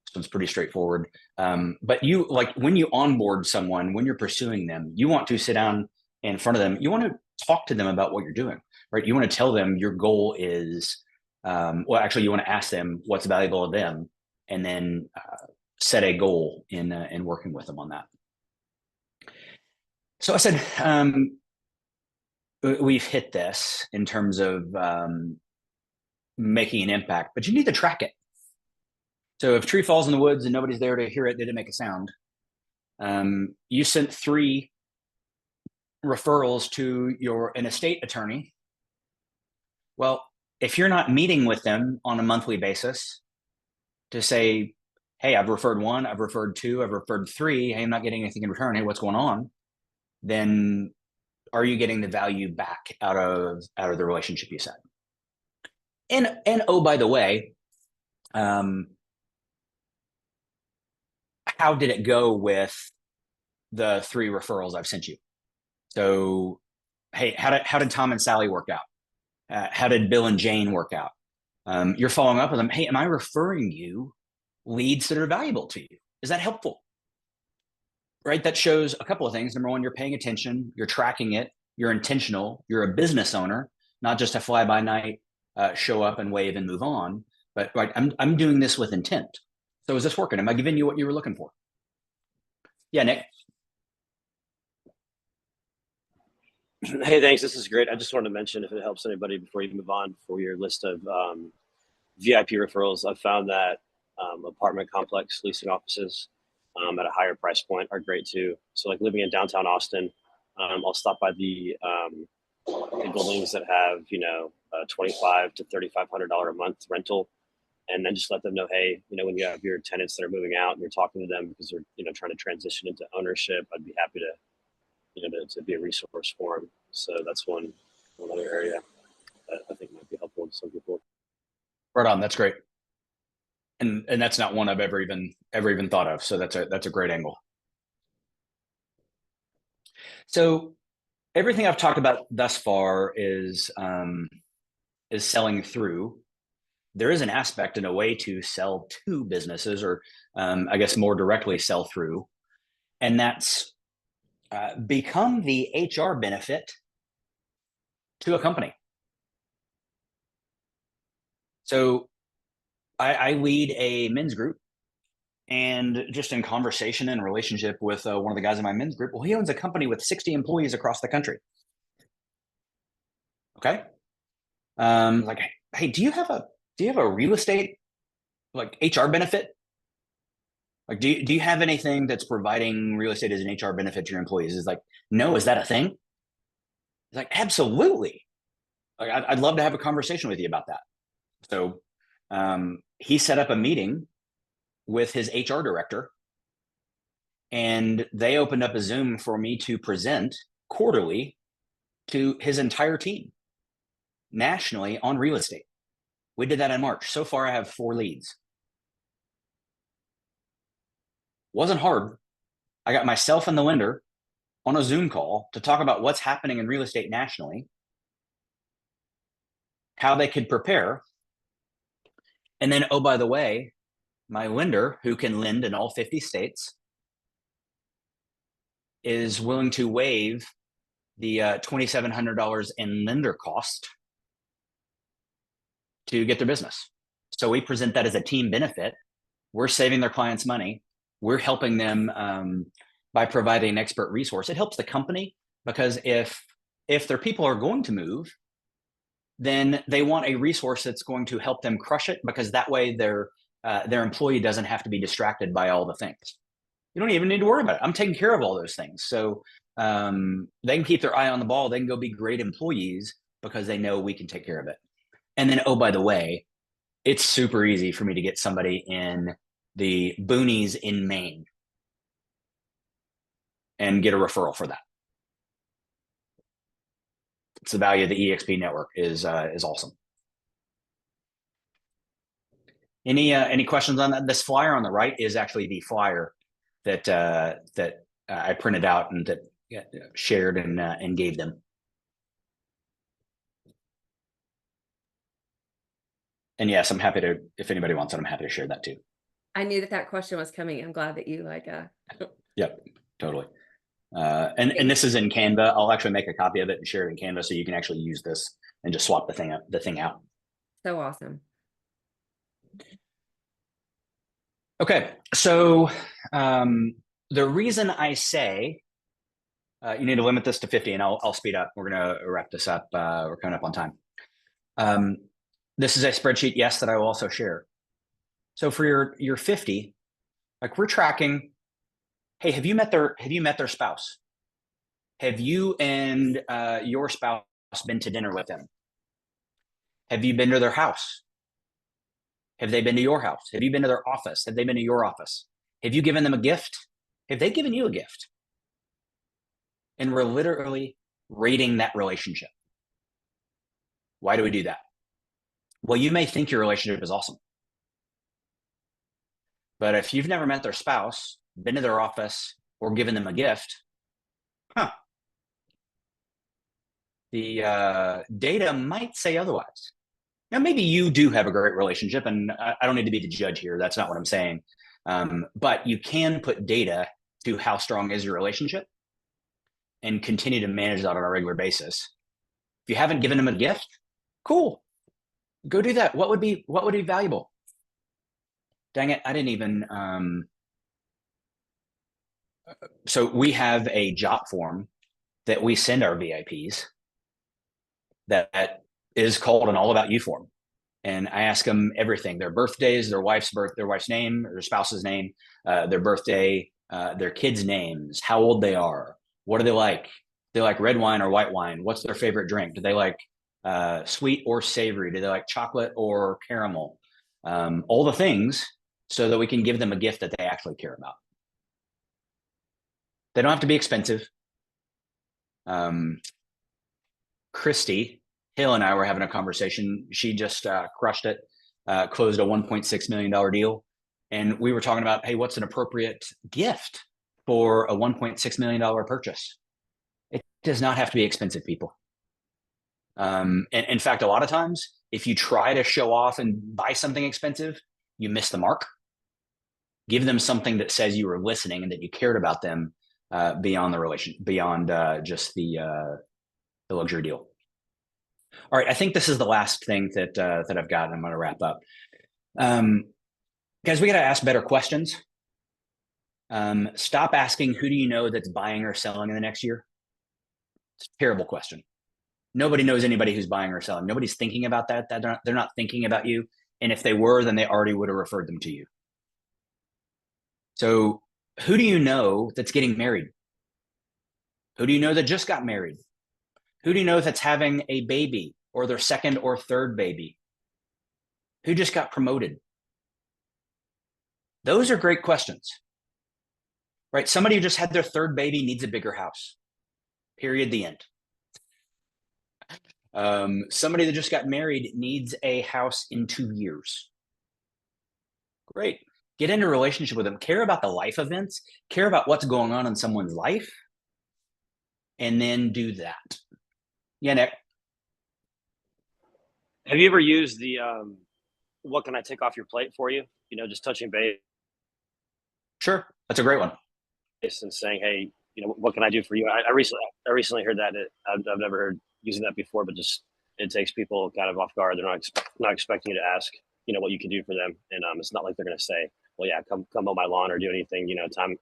This one's pretty straightforward. But you, like, when you onboard someone, when you're pursuing them, you want to sit down in front of them. You want to talk to them about what you're doing, right? You want to tell them your goal is, well, actually, you want to ask them what's valuable to them, and then set a goal in working with them on that. So I said, we've hit this in terms of making an impact, but you need to track it. So if a tree falls in the woods and nobody's there to hear it, didn't make a sound. You sent 3 referrals to an estate attorney. Well, if you're not meeting with them on a monthly basis to say, hey, I've referred 1, I've referred 2, I've referred 3, hey, I'm not getting anything in return, hey, what's going on? Then are you getting the value back out of the relationship you set? And oh, by the way, how did it go with the 3 referrals I've sent you? So, hey, how did Tom and Sally work out? How did Bill and Jane work out? You're following up with them. Hey, am I referring you leads that are valuable to you? Is that helpful? Right? That shows a couple of things. Number one, you're paying attention, you're tracking it, you're intentional, you're a business owner, not just a fly by night, show up and wave and move on. But right, I'm doing this with intent. So is this working? Am I giving you what you were looking for? Yeah, Nick. Hey, thanks. This is great. I just wanted to mention, if it helps anybody before you move on, for your list of VIP referrals, I've found that apartment complex leasing offices at a higher price point are great too. So like living in downtown Austin, I'll stop by the buildings that have, $2,500 to $3,500 a month rental, and then just let them know, hey, when you have your tenants that are moving out and you're talking to them because they're trying to transition into ownership, I'd be happy to to be a resource for them. So that's one other area that I think might be helpful to some people. Right on. That's great. And that's not one I've ever even thought of. So that's a great angle. So everything I've talked about thus far is selling through. There is an aspect and a way to sell to businesses, or I guess more directly sell through, and that's become the HR benefit to a company. So I lead a men's group, and just in conversation and relationship with one of the guys in my men's group, well, he owns a company with 60 employees across the country. Okay. Like, hey, do you have a real estate, like, HR benefit? Like, do you have anything that's providing real estate as an HR benefit to your employees? It's like, no, is that a thing? It's like, absolutely. Like, I'd love to have a conversation with you about that. So he set up a meeting with his HR director, and they opened up a Zoom for me to present quarterly to his entire team nationally on real estate. We did that in March. So far, I have 4 leads. Wasn't hard. I got myself and the lender on a Zoom call to talk about what's happening in real estate nationally, how they could prepare. And then, oh, by the way, my lender, who can lend in all 50 states, is willing to waive the $2,700 in lender cost to get their business. So we present that as a team benefit. We're saving their clients money. We're helping them by providing an expert resource. It helps the company, because if their people are going to move, then they want a resource that's going to help them crush it, because that way their employee doesn't have to be distracted by all the things. You don't even need to worry about it. I'm taking care of all those things. So they can keep their eye on the ball. They can go be great employees because they know we can take care of it. And then, oh, by the way, it's super easy for me to get somebody in the boonies in Maine and get a referral for that. It's the value of the EXP network is awesome. Any questions on that? This flyer on the right is actually the flyer that I printed out and that shared and gave them. And yes, I'm happy to, if anybody wants it, I'm happy to share that too. I knew that question was coming. I'm glad that you Yep, totally. And this is in Canva. I'll actually make a copy of it and share it in Canva so you can actually use this and just swap the thing out. So awesome. Okay, so the reason I say you need to limit this to 50, and I'll speed up. We're gonna wrap this up. We're coming up on time. This is a spreadsheet, yes, that I will also share. So for your 50, like we're tracking, hey, have you met their spouse? Have you and your spouse been to dinner with them? Have you been to their house? Have they been to your house? Have you been to their office? Have they been to your office? Have you given them a gift? Have they given you a gift? And we're literally rating that relationship. Why do we do that? Well, you may think your relationship is awesome, but if you've never met their spouse, been to their office, or given them a gift, the data might say otherwise. Now, maybe you do have a great relationship, and I don't need to be the judge here. That's not what I'm saying. But you can put data to how strong is your relationship and continue to manage that on a regular basis. If you haven't given them a gift, cool. Go do that. What would be valuable? Dang it, I didn't even. So we have a JOT form that we send our VIPs that is called an All About You form. And I ask them everything: their birthdays, their wife's name, or their spouse's name, their birthday, their kids' names, how old they are, what do they like? They like red wine or white wine? What's their favorite drink? Do they like sweet or savory? Do they like chocolate or caramel? All the things, so that we can give them a gift that they actually care about. They don't have to be expensive. Christy Hill and I were having a conversation. She just crushed it, closed a $1.6 million deal. And we were talking about, hey, what's an appropriate gift for a $1.6 million purchase? It does not have to be expensive, people. And in fact, a lot of times, if you try to show off and buy something expensive, you miss the mark. Give them something that says you were listening and that you cared about them beyond the relation, beyond just the luxury deal. All right, I think this is the last thing that I've got, and I'm going to wrap up. Guys, we got to ask better questions. Stop asking, who do you know that's buying or selling in the next year? It's a terrible question. Nobody knows anybody who's buying or selling. Nobody's thinking about that. They're not thinking about you. And if they were, then they already would have referred them to you. So who do you know that's getting married? Who do you know that just got married? Who do you know that's having a baby or their second or third baby? Who just got promoted? Those are great questions, right? Somebody who just had their third baby needs a bigger house, period, the end. Somebody that just got married needs a house in 2 years. Great. Get into a relationship with them. Care about the life events. Care about what's going on in someone's life. And then do that. Yeah, Nick. Have you ever used the what can I take off your plate for you? You know, just touching base. Sure. That's a great one. And saying, hey, you know, what can I do for you? I recently heard that. I've never heard using that before, but just it takes people kind of off guard. They're not expecting you to ask, you know, what you can do for them. And it's not like they're going to say, well, yeah, come mow my lawn or do anything, you know, time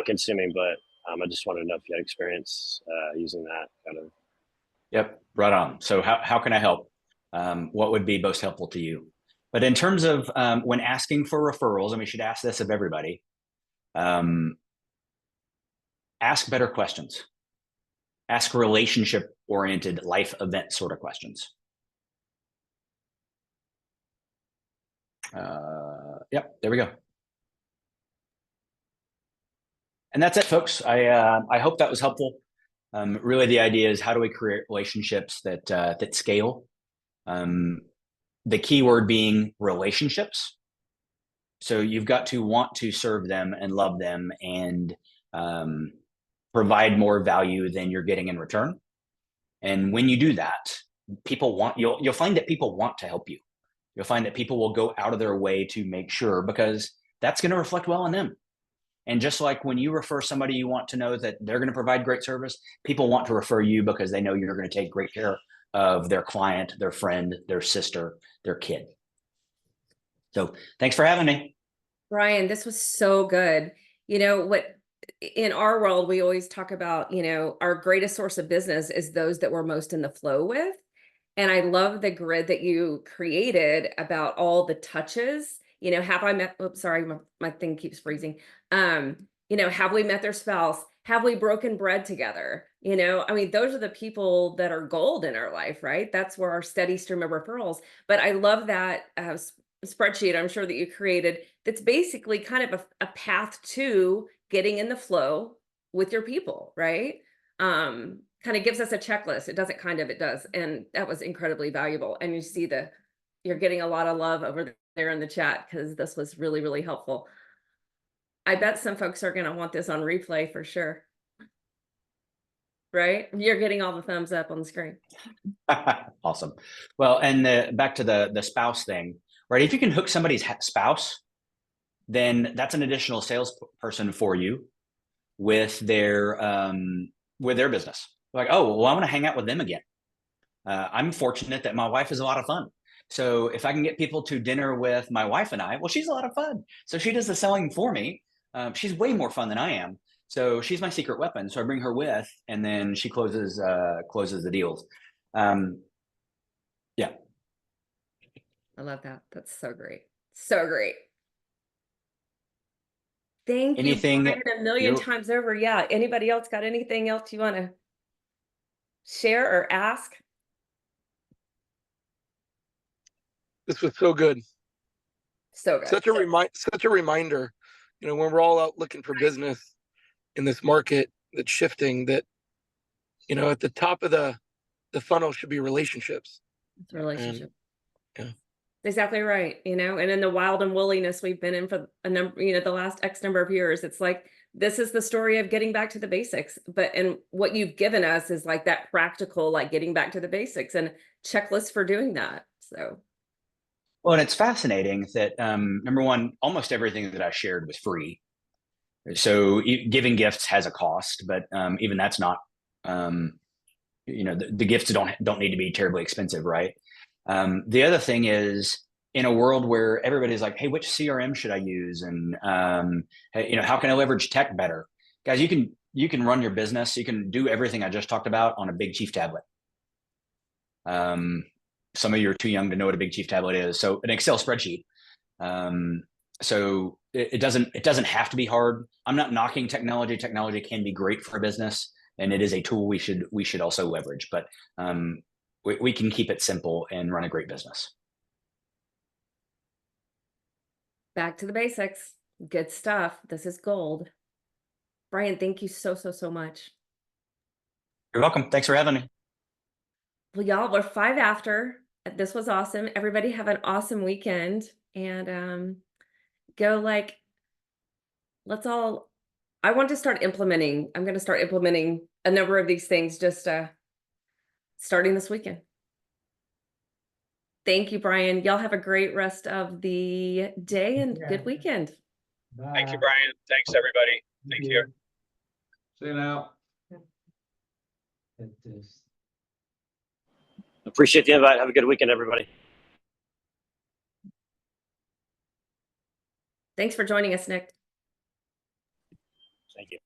consuming, but I just wanted to know if you had experience using that kind of. Yep, right on. So how can I help? What would be most helpful to you? But in terms of when asking for referrals, and we should ask this of everybody, ask better questions. Ask relationship-oriented life event sort of questions. Yep, there we go. And that's it, folks. I hope that was helpful. Really, the idea is how do we create relationships that that scale? The key word being relationships. So you've got to want to serve them and love them and provide more value than you're getting in return. And when you do that, you'll find that people want to help you. You'll find that people will go out of their way to make sure, because that's going to reflect well on them. And just like when you refer somebody, you want to know that they're going to provide great service. People want to refer you because they know you're going to take great care of their client, their friend, their sister, their kid. So thanks for having me. Brian, this was so good. You know what, in our world, we always talk about, you know, our greatest source of business is those that we're most in the flow with. And I love the grid that you created about all the touches. You know, have I met, oops, sorry, my thing keeps freezing. You know, have we met their spouse? Have we broken bread together? You know, I mean, those are the people that are gold in our life, right? That's where our steady stream of referrals. But I love that spreadsheet I'm sure that you created. That's basically kind of a path to getting in the flow with your people, right? Kind of gives us a checklist. It doesn't kind of, it does. And that was incredibly valuable. And you see you're getting a lot of love over there in the chat because this was really, really helpful. I bet some folks are going to want this on replay for sure. Right? You're getting all the thumbs up on the screen. Awesome. Well, and back to the spouse thing, right? If you can hook somebody's spouse, then that's an additional salesperson for you with their business. Like, oh, well, I want to hang out with them again. I'm fortunate that my wife is a lot of fun. So if I can get people to dinner with my wife and I, well, she's a lot of fun. So she does the selling for me. She's way more fun than I am. So she's my secret weapon. So I bring her with, and then she closes the deals. Yeah. I love that. That's so great. So great. Thank you, Brian, a million times over. Yeah. Anybody else got anything else you want to share or ask? This was so good. So good. Such a reminder, you know, when we're all out looking for business in this market that's shifting, that, you know, at the top of the funnel should be relationships. It's a relationship. And, yeah. Exactly right. You know, and in the wild and woolliness we've been in for a number, you know, the last X number of years, it's like, this is the story of getting back to the basics. And what you've given us is like that practical, like getting back to the basics and checklist for doing that. So. Well, and it's fascinating that, number one, almost everything that I shared was free. So giving gifts has a cost, but even that's not, you know, the gifts don't need to be terribly expensive, right? The other thing is, in a world where everybody's like, hey, which CRM should I use? And, hey, you know, how can I leverage tech better? Guys, you can run your business. You can do everything I just talked about on a Big Chief tablet. Some of you are too young to know what a Big Chief tablet is. So an Excel spreadsheet. So it doesn't have to be hard. I'm not knocking technology. Technology can be great for a business, and it is a tool we should also leverage. But we can keep it simple and run a great business. Back to the basics. Good stuff. This is gold. Brian, thank you so much. You're welcome. Thanks for having me. Well, y'all, we're 5 after. This was awesome. Everybody have an awesome weekend, and go like, I want to start implementing. I'm going to start implementing a number of these things just starting this weekend. Thank you, Brian. Y'all have a great rest of the day and good weekend. Bye. Thank you, Brian. Thanks, everybody. Thank you. See you now. Appreciate the invite. Have a good weekend, everybody. Thanks for joining us, Nick. Thank you.